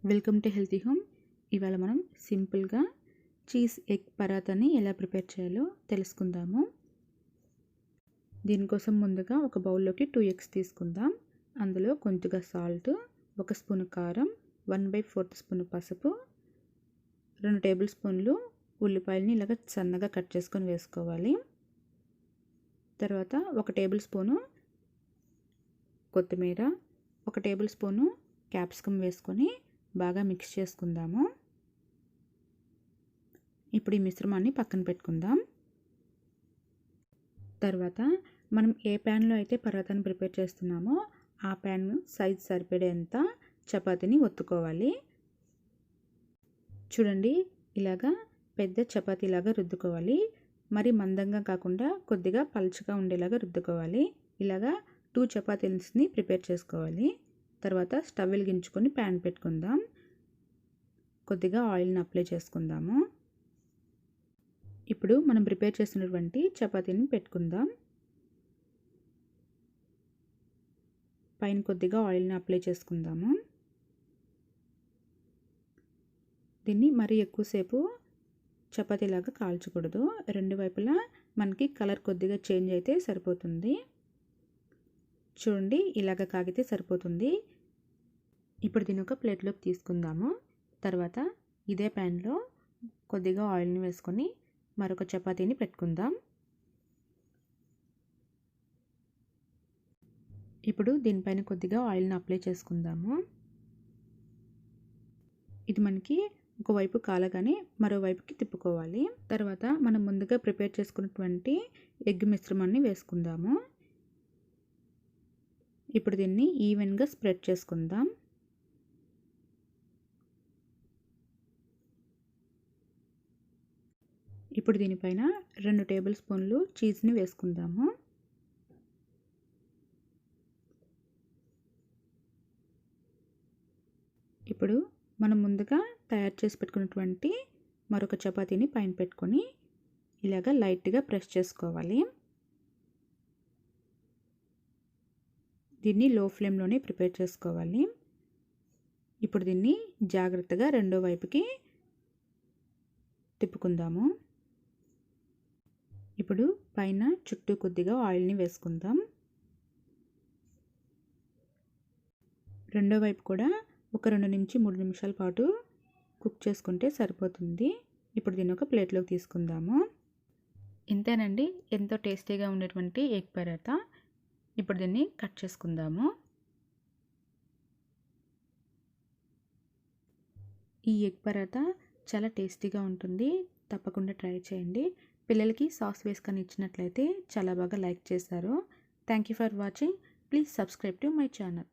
Welcome to healthy home. ఇవాళ మనం సింపుల్గా చీజ్ ఎగ్ పరాతాని ఎలా ప్రిపేర్ చేయాలో తెలుసుకుందాము. దీనికోసం ముందుగా ఒక బౌల్లోకి 2 ఎగ్స్ తీసుకుందాం. అందులో కొంచెంగా సాల్ట్, 1 స్పూన్ కారం, 1/4 స్పూన్ పసుపు, 2 టేబుల్ స్పూన్లు ఉల్లిపాయలని ఇలాగ సన్నగా కట్ చేసుకొని వేసుకోవాలి. తర్వాత 1 టేబుల్ స్పూను కొత్తిమీర, 1 టేబుల్ స్పూను క్యాప్సికమ్ వేసుకొని బాగా మిక్స్ చేసుకుందాము. ఇప్పుడు ఈ మిశ్రమాన్ని పక్కన పెట్టుకుందాం. తర్వాత మనం ఏ ప్యాన్లో అయితే పరాతాని ప్రిపేర్ చేస్తున్నామో ఆ ప్యాన్ సైజ్ సరిపడేంత చపాతీని ఒత్తుకోవాలి. చూడండి, ఇలాగా పెద్ద చపాతీలాగా రుద్దుకోవాలి. మరి మందంగా కాకుండా కొద్దిగా పలుచగా ఉండేలాగా రుద్దుకోవాలి. ఇలాగా 2 చపాతీస్ని ప్రిపేర్ చేసుకోవాలి. తర్వాత స్టవ్ వెలిగించుకొని ప్యాన్ పెట్టుకుందాం. కొద్దిగా ఆయిల్ని అప్లై చేసుకుందాము. ఇప్పుడు మనం ప్రిపేర్ చేసినటువంటి చపాతీని పెట్టుకుందాం. పైన కొద్దిగా ఆయిల్ని అప్లై చేసుకుందాము. దీన్ని మరీ ఎక్కువసేపు చపాతీలాగా కాల్చకూడదు. 2 వైపులా మనకి కలర్ కొద్దిగా చేంజ్ అయితే సరిపోతుంది. చూడండి, ఇలాగ కాగితే సరిపోతుంది. ఇప్పుడు దీని ఒక ప్లేట్లోకి తీసుకుందాము. తర్వాత ఇదే ప్యాన్లో కొద్దిగా ఆయిల్ని వేసుకొని మరొక చపాతీని పెట్టుకుందాం. ఇప్పుడు దీనిపైన కొద్దిగా ఆయిల్ని అప్లై చేసుకుందాము. ఇది మనకి ఒకవైపు కాలగానే మరోవైపుకి తిప్పుకోవాలి. తర్వాత మనం ముందుగా ప్రిపేర్ చేసుకున్నటువంటి ఎగ్ మిశ్రమాన్ని వేసుకుందాము. ఇప్పుడు దీన్ని ఈవెన్గా స్ప్రెడ్ చేసుకుందాం. ఇప్పుడు దీనిపైన 2 టేబుల్ స్పూన్లు చీజ్ని వేసుకుందాము. ఇప్పుడు మనం ముందుగా తయారు చేసి పెట్టుకున్నటువంటి మరొక చపాతీని పైన పెట్టుకొని ఇలాగ లైట్గా ప్రెస్ చేసుకోవాలి. దీన్ని లో ఫ్లేమ్లోనే ప్రిపేర్ చేసుకోవాలి. ఇప్పుడు దీన్ని జాగ్రత్తగా రెండో వైపుకి తిప్పుకుందాము. ఇప్పుడు పైన చుట్టూ కొద్దిగా ఆయిల్ని వేసుకుందాం. రెండో వైపు కూడా ఒక 2 నుంచి 3 నిమిషాల పాటు కుక్ చేసుకుంటే సరిపోతుంది. ఇప్పుడు దీన్ని ఒక ప్లేట్లోకి తీసుకుందాము. ఇంతేనండి, ఎంతో టేస్టీగా ఉండేటువంటి ఎగ్ పరాటా. ఇప్పుడు దీన్ని కట్ చేసుకుందాము. ఈ ఎగ్ పరాటా చాలా టేస్టీగా ఉంటుంది. తప్పకుండా ట్రై చేయండి. పిల్లలకి సాస్ వేసుకొని ఇచ్చినట్లయితే చాలా బాగా లైక్ చేస్తారు. Thank you for watching. Please subscribe to my channel.